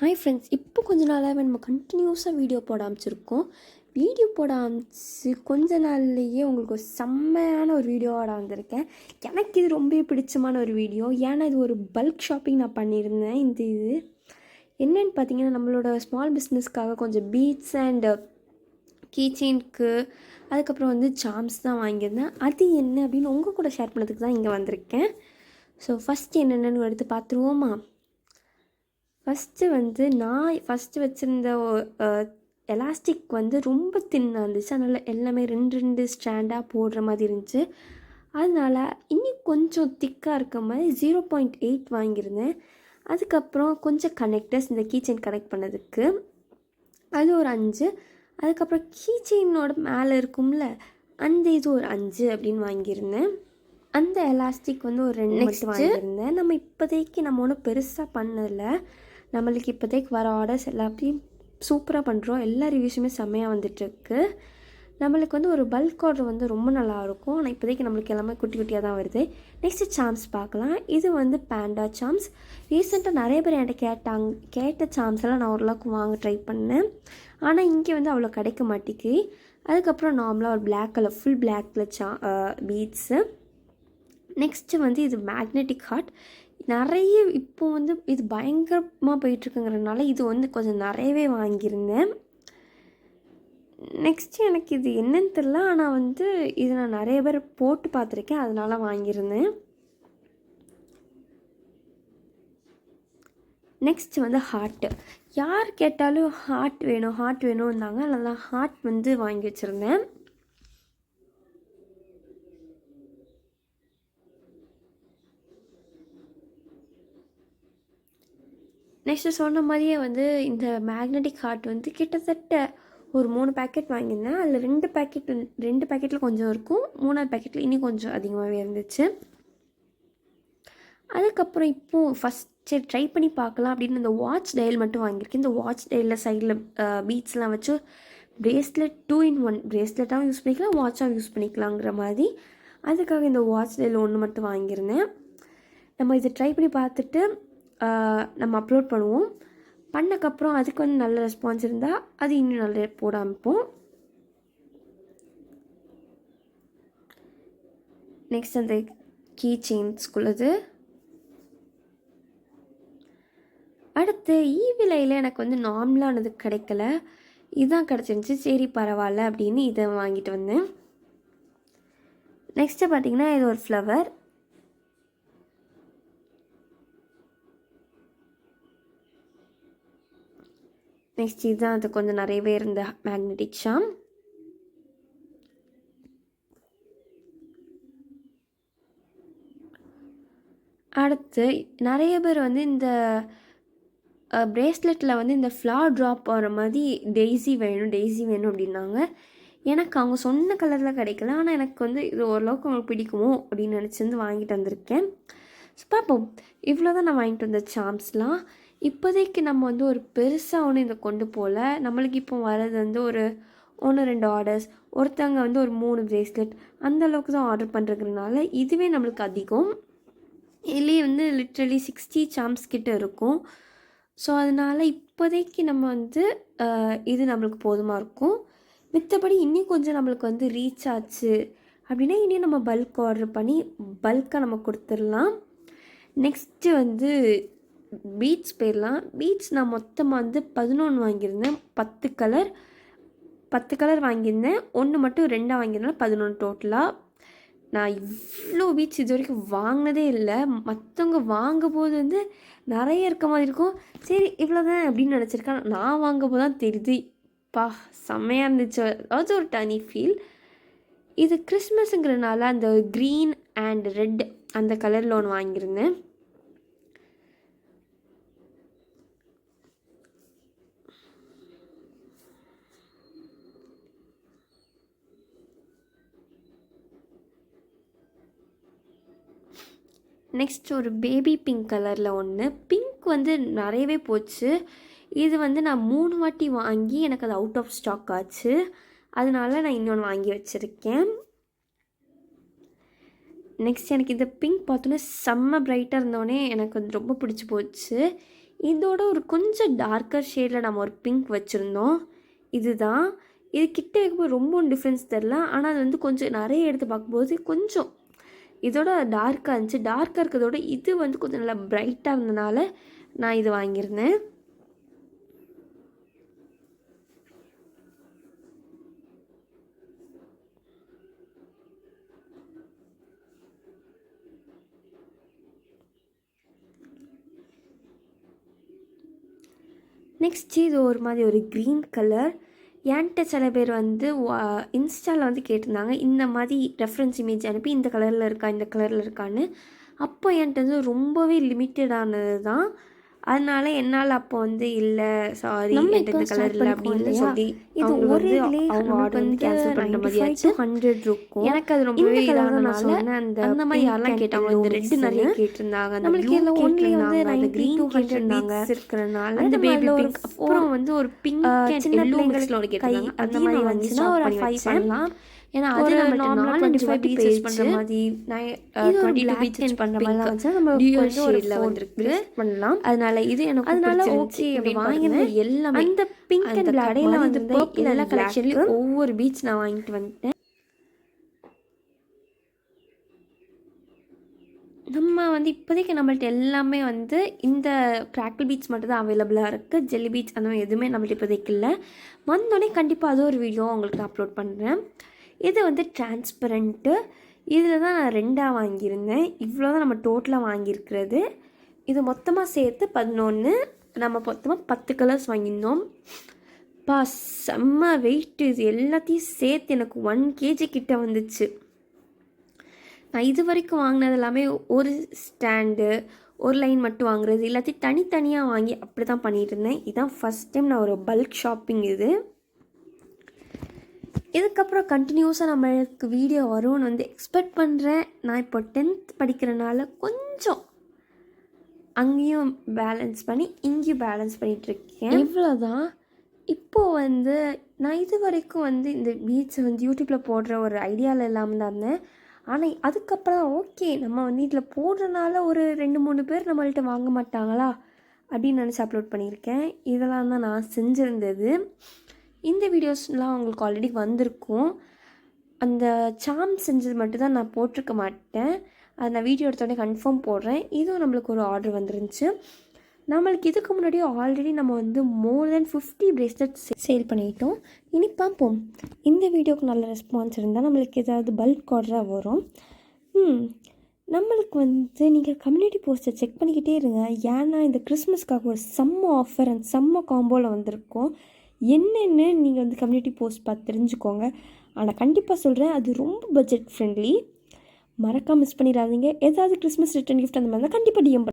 Hi friends, இப்போ கொஞ்ச நாளாகவே நம்ம கண்டினியூஸாக வீடியோ போட ஆரம்பிச்சிருக்கோம். வீடியோ போட ஆரம்பிச்சு கொஞ்ச நாள்லேயே உங்களுக்கு ஒரு செம்மையான ஒரு வீடியோவோட வந்திருக்கேன். எனக்கு இது ரொம்ப பிடிச்சமான ஒரு வீடியோ. ஏன்னா இது ஒரு பல்க் ஷாப்பிங் நான் பண்ணியிருந்தேன். இது என்னென்னு பார்த்தீங்கன்னா, நம்மளோட ஸ்மால் பிஸ்னஸ்க்காக கொஞ்சம் பீட்ஸ் அண்ட் கீச்செயின்க்கு அதுக்கப்புறம் வந்து சாம்ஸ் தான் வாங்கியிருந்தேன். அது என்ன அப்படின்னு உங்கள் கூட ஷேர் பண்ணதுக்கு தான் இங்கே வந்திருக்கேன். ஸோ ஃபஸ்ட்டு என்னென்னு எடுத்து பார்த்துருவோமா? ஃபஸ்ட்டு வச்சுருந்த எலாஸ்டிக் வந்து ரொம்ப தின்னாக இருந்துச்சு. அதனால் எல்லாமே ரெண்டு ஸ்டாண்டாக போடுற மாதிரி இருந்துச்சு. அதனால் இன்னும் கொஞ்சம் திக்காக இருக்க மாதிரி 0.8 வாங்கியிருந்தேன். அதுக்கப்புறம் கொஞ்சம் கனெக்டர்ஸ், இந்த கீச்செயின் கனெக்ட் பண்ணதுக்கு அது ஒரு 5. அதுக்கப்புறம் கீச்செயினோட மேலே இருக்கும்ல, அந்த இது ஒரு 5 அப்படின்னு வாங்கியிருந்தேன். அந்த எலாஸ்டிக் வந்து ஒரு 2 மட்டும் வாங்கியிருந்தேன். நம்ம இப்போதைக்கு ஒன்றும் பெருசாக பண்ணதில்லை. நம்மளுக்கு இப்போதைக்கு வர ஆர்டர்ஸ் எல்லாத்தையும் சூப்பராக பண்ணுறோம். எல்லா ரிவ்யூஸுமே செம்மையாக வந்துட்டுருக்கு. நம்மளுக்கு வந்து ஒரு பல்க் ஆர்டர் வந்து ரொம்ப நல்லாயிருக்கும். ஆனால் இப்போதைக்கு நம்மளுக்கு எல்லாமே குட்டி குட்டியாக தான் வருது. நெக்ஸ்ட்டு சாம்ஸ் பார்க்கலாம். இது வந்து பேண்டா சாம்ஸ். ரீசெண்டாக நிறைய பேர் என்கிட்ட கேட்ட சாம்ஸ் எல்லாம் நான் ஓரளவுக்கு வாங்க ட்ரை பண்ணேன். ஆனால் இங்கே வந்து அவ்வளோ கிடைக்க மாட்டேங்குது. அதுக்கப்புறம் நார்மலாக ஒரு black colour, full black colour beads. Next வந்து இது மேக்னெட்டிக் ஹார்ட். நிறைய இப்போ வந்து இது பயங்கரமாக போயிட்டுருக்குங்கிறதுனால இது வந்து கொஞ்சம் நிறையவே வாங்கியிருந்தேன். நெக்ஸ்ட்டு எனக்கு இது என்னன்னு தெரியல, ஆனால் வந்து இது நான் நிறைய பேர் போட்டு பார்த்துருக்கேன், அதனால வாங்கியிருந்தேன். நெக்ஸ்ட்டு வந்து ஹார்ட்டு. யார் கேட்டாலும் ஹார்ட் வேணும்னாங்க. அதனால் ஹார்ட் வந்து வாங்கி வச்சுருந்தேன். நெக்ஸ்ட்டு சொன்ன மாதிரியே வந்து இந்த மேக்னெட்டிக் ஹார்ட் வந்து கிட்டத்தட்ட ஒரு 3 பேக்கெட் வாங்கியிருந்தேன். அதில் 2 பேக்கெட்டில் கொஞ்சம் இருக்கும், 3ஆவது பேக்கெட்டில் இன்னும் கொஞ்சம் அதிகமாகவே இருந்துச்சு. அதுக்கப்புறம் இப்போது ஃபஸ்ட்டு ட்ரை பண்ணி பார்க்கலாம் அப்படின்னு இந்த வாட்ச் டயல் மட்டும் வாங்கியிருக்கேன். இந்த வாட்ச் டயலில் சைடில் பீட்ஸ்லாம் வச்சு பிரேஸ்லெட் 2-in-1 பிரேஸ்லெட்டாகவும் யூஸ் பண்ணிக்கலாம், வாட்சாகவும் யூஸ் பண்ணிக்கலாங்கிற மாதிரி. அதுக்காக இந்த வாட்ச் டயல் 1 மட்டும் வாங்கியிருந்தேன். நம்ம இதை ட்ரை பண்ணி பார்த்துட்டு நம்ம அப்லோட் பண்ணுவோம். பண்ணக்கப்புறம் அதுக்கு வந்து நல்ல ரெஸ்பான்ஸ் இருந்தால் அது இன்னும் நல்ல போட ஆரம்பிப்போம். நெக்ஸ்ட் அந்த கீ செயின்ஸ்குள்ளது. அடுத்து ஈவிலையில் எனக்கு வந்து நார்மலானது கிடைக்கல, இதுதான் கிடச்சிருந்துச்சி. சரி பரவாயில்ல அப்படின்னு இதை வாங்கிட்டு வந்தேன். நெக்ஸ்ட்டு பார்த்திங்கன்னா இது ஒரு ஃப்ளவர். நெக்ஸ்ட் இதுதான் அது கொஞ்சம் நிறையவே இருந்த மேக்னெட்டிக் சாம். அடுத்து நிறைய பேர் வந்து இந்த பிரேஸ்லெட்டில் வந்து இந்த ஃப்ளார் ட்ராப் ஆகிற மாதிரி டெய்ஸி வேணும் அப்படின்னாங்க. எனக்கு அவங்க சொன்ன கலரில் கிடைக்கல, ஆனால் எனக்கு வந்து இது ஓரளவுக்கு அவங்களுக்கு பிடிக்குமோ அப்படின்னு நினச்சிருந்து வாங்கிட்டு வந்திருக்கேன். ஸோ பார்ப்போம். இவ்வளோ தான் நான் வாங்கிட்டு வந்த சாம்ஸ்லாம். இப்போதைக்கு நம்ம வந்து ஒரு பெருசாக ஒன்று இதை கொண்டு போகல. நம்மளுக்கு இப்போ வர்றது வந்து ஒரு 1-2 ஆர்டர்ஸ், ஒருத்தவங்க வந்து ஒரு 3 பிரேஸ்லெட் அந்த அளவுக்கு தான் ஆர்டர் பண்ணுறதுனால இதுவே நம்மளுக்கு அதிகம். இதுலேயே வந்து லிட்ரலி 60 சாம்ஸ் கிட்ட இருக்கும். ஸோ அதனால் இப்போதைக்கு நம்ம வந்து இது நம்மளுக்கு போதுமாக இருக்கும். மித்தபடி இன்னும் கொஞ்சம் நம்மளுக்கு வந்து ரீச் ஆச்சு அப்படின்னா இன்னும் நம்ம பல்க் ஆர்டர் பண்ணி பல்காக நம்ம கொடுத்துடலாம். நெக்ஸ்ட்டு வந்து பீட்ஸ் போயிடலாம். பீட்ஸ் நான் மொத்தமாக வந்து 11 வாங்கியிருந்தேன். 10 கலர் வாங்கியிருந்தேன். 1 மட்டும் 2 வாங்கியிருந்தேன். 11 டோட்டலாக. நான் இவ்வளோ பீட்ஸ் இது வரைக்கும் வாங்கினதே இல்லை. மற்றவங்க வாங்கும்போது வந்து நிறைய இருக்க மாதிரி இருக்கும். சரி இவ்வளோதான் அப்படின்னு நினச்சிருக்கேன். நான் வாங்கும்போது தான் தெரியுது, செம்மையாக இருந்துச்சு. அது ஒரு தனி ஃபீல். இது கிறிஸ்மஸுங்கிறனால அந்த க்ரீன் அண்ட் ரெட் அந்த கலரில் ஒன்று வாங்கியிருந்தேன். நெக்ஸ்ட் ஒரு பேபி பிங்க் கலரில் ஒன்று. பிங்க் வந்து நிறையவே போச்சு. இது வந்து நான் 3 வாட்டி வாங்கி எனக்கு அது அவுட் ஆஃப் ஸ்டாக் ஆச்சு. அதனால நான் இன்னொன்று வாங்கி வச்சுருக்கேன். நெக்ஸ்ட் எனக்கு இந்த பிங்க் பார்த்தோன்னே செம்ம பிரைட்டாக இருந்தோடனே எனக்கு வந்து ரொம்ப பிடிச்சி போச்சு. இதோட ஒரு கொஞ்சம் டார்க்கர் ஷேடில் நம்ம ஒரு பிங்க் வச்சுருந்தோம். இதுதான் இது கிட்ட வைக்கும்போது ரொம்ப டிஃப்ரென்ஸ் தெரில. ஆனால் அது வந்து கொஞ்சம் நிறைய எடுத்து பார்க்கும்போது கொஞ்சம் இதோட டார்க்காக இருந்துச்சு. டார்க்காக இருக்கிறதோட இது வந்து கொஞ்சம் நல்லா ப்ரைட்டாக இருந்ததுனால நான் இது வாங்கியிருந்தேன். நெக்ஸ்ட்டு இது ஒரு மாதிரி ஒரு க்ரீன் கலர். என்கிட்ட சில பேர் வந்து இன்ஸ்டாவில் வந்து கேட்டிருந்தாங்க, இந்த மாதிரி ரெஃபரன்ஸ் இமேஜ் அனுப்பி இந்த கலரில் இருக்கா இந்த கலரில் இருக்கான்னு. அப்போ என்கிட்ட வந்து ரொம்பவே லிமிட்டடானது தான். அதனால என்னால் அப்போ வந்து இல்லை சாரி என்கிட்ட இந்த கலர் இல்லை அப்படின்னு சொல்லி இது ஒரு அவங்க ஆர்டர் வந்து கேன்சல் பண்ணுற மாதிரி ஆச்சு. 100 இருக்கும். எனக்கு அது ரொம்பவே இதானனால அந்த மாதிரி யாரெல்லாம் கேட்டாங்க இந்த ரெட் நிறைய கேட்டிருந்தாங்க, நம்மளுக்கு இதில் ஒன்லி வந்து 90 to 100 பீட்ஸ் இருக்கிறனால அந்த பேபி பிங்க் அப்புறம் வந்து ஒரு பிங்க் சின்ன பிள்ளைங்களுக்கு ஒரு கேட்டிருந்தாங்க. அந்த மாதிரி வந்துச்சுன்னா ஒரு 5 பண்ணலாம். ஏன்னா அது நம்ம 25 பீச்சஸ் பண்ணுற மாதிரி 22 பீச்சஸ் பண்ணுற மாதிரி வந்துச்சுன்னா நம்ம கொஞ்சம் ஒரு 4 பண்ணலாம். அதனால இது எனக்கு அதனால ஓகே அப்படி வாங்கினது எல்லாமே அந்த பிங்க் அண்ட் கடையில் வந்து எல்லா கலெக்ஷன்லையும் ஒவ்வொரு பீச் நான் வாங்கிட்டு வந்துட்டேன். நம்ம வந்து இப்போதைக்கு நம்மள்ட்ட எல்லாமே வந்து இந்த கிராக்கிள் பீச் மட்டும் தான் அவைலபிளாக இருக்குது. ஜெல்லி பீச் அந்த மாதிரி எதுவுமே நம்மள்ட்ட இப்போதைக்கு இல்லை. வந்தோடனே கண்டிப்பாக அது ஒரு வீடியோ உங்களுக்கு நான் அப்லோட் பண்ணுறேன். இது வந்து டிரான்ஸ்பரண்ட்டு. இதில் தான் நான் 2 வாங்கியிருந்தேன். இவ்வளோ தான் நம்ம டோட்டலாக வாங்கியிருக்கிறது. இது மொத்தமாக சேர்த்து 11. நம்ம மொத்தமாக 10 கலர்ஸ் வாங்கியிருந்தோம். செம்ம வெயிட்டு. இது எல்லாத்தையும் சேர்த்து எனக்கு 1 kg கிட்ட வந்துச்சு. நான் இது வரைக்கும் வாங்கினது எல்லாமே ஒரு ஸ்டாண்டு ஒரு லைன் மட்டும் வாங்குறது எல்லாத்தையும் தனித்தனியாக வாங்கி அப்படி தான் பண்ணிகிட்டு இருந்தேன். இதுதான் ஃபஸ்ட் டைம் நான் ஒரு பல்க் ஷாப்பிங். இதுக்கப்புறம் கண்டினியூஸாக நம்மளுக்கு வீடியோ வரும்னு வந்து எக்ஸ்பெக்ட் பண்ணுறேன். நான் இப்போ 10th படிக்கிறனால கொஞ்சம் அங்கேயும் பேலன்ஸ் பண்ணி இங்கேயும் பேலன்ஸ் பண்ணிகிட்ருக்கேன். இவ்வளோதான். இப்போது வந்து நான் இது வரைக்கும் வந்து இந்த பீச்சை வந்து யூடியூப்பில் போடுற ஒரு ஐடியாவில் இல்லாமல் தான் இருந்தேன். ஆனால் அதுக்கப்புறம் ஓகே நம்ம வந்து இதில் போடுறதுனால ஒரு 2-3 பேர் நம்மள்கிட்ட வாங்க மாட்டாங்களா அப்படின்னு நினச்சி அப்லோட் பண்ணியிருக்கேன். இதெல்லாம் தான் நான் செஞ்சுருந்தது. இந்த வீடியோஸ்லாம் உங்களுக்கு ஆல்ரெடி வந்திருக்கும். அந்த சாம் செஞ்சது மட்டும் தான் நான் போட்டிருக்க மாட்டேன். அது நான் வீடியோ எடுத்தோடனே கன்ஃபார்ம் போடுறேன். இதுவும் நம்மளுக்கு ஒரு ஆர்டர் வந்துருந்துச்சு. நம்மளுக்கு இதுக்கு முன்னாடியே ஆல்ரெடி நம்ம வந்து மோர் தென் 50 பிரேஸ்லெட்ஸ் சேல் பண்ணிட்டோம். இனி பார்ப்போம். இந்த வீடியோவுக்கு நல்ல ரெஸ்பான்ஸ் இருந்தால் நம்மளுக்கு ஏதாவது பல்க் ஆர்டராக வரும். நம்மளுக்கு வந்து நீங்கள் கம்யூனிட்டி போஸ்ட்டை செக் பண்ணிக்கிட்டே இருங்க. ஏன்னா இந்த கிறிஸ்மஸ்க்காக ஒரு செம்ம ஆஃபர் அண்ட் செம்ம காம்போவில் வந்திருக்கும். என்னென்னு நீங்கள் வந்து கம்யூனிட்டி போஸ்ட் பார்த்து தெரிஞ்சுக்கோங்க. ஆனால் கண்டிப்பாக சொல்கிறேன் அது ரொம்ப பட்ஜெட் ஃப்ரெண்ட்லி. மறக்காமல் மிஸ் பண்ணிடாதீங்க. ஏதாவது கிறிஸ்மஸ் ரிட்டர்ன் கிஃப்ட் அந்த மாதிரி தான் கண்டிப்பாக டிஎம்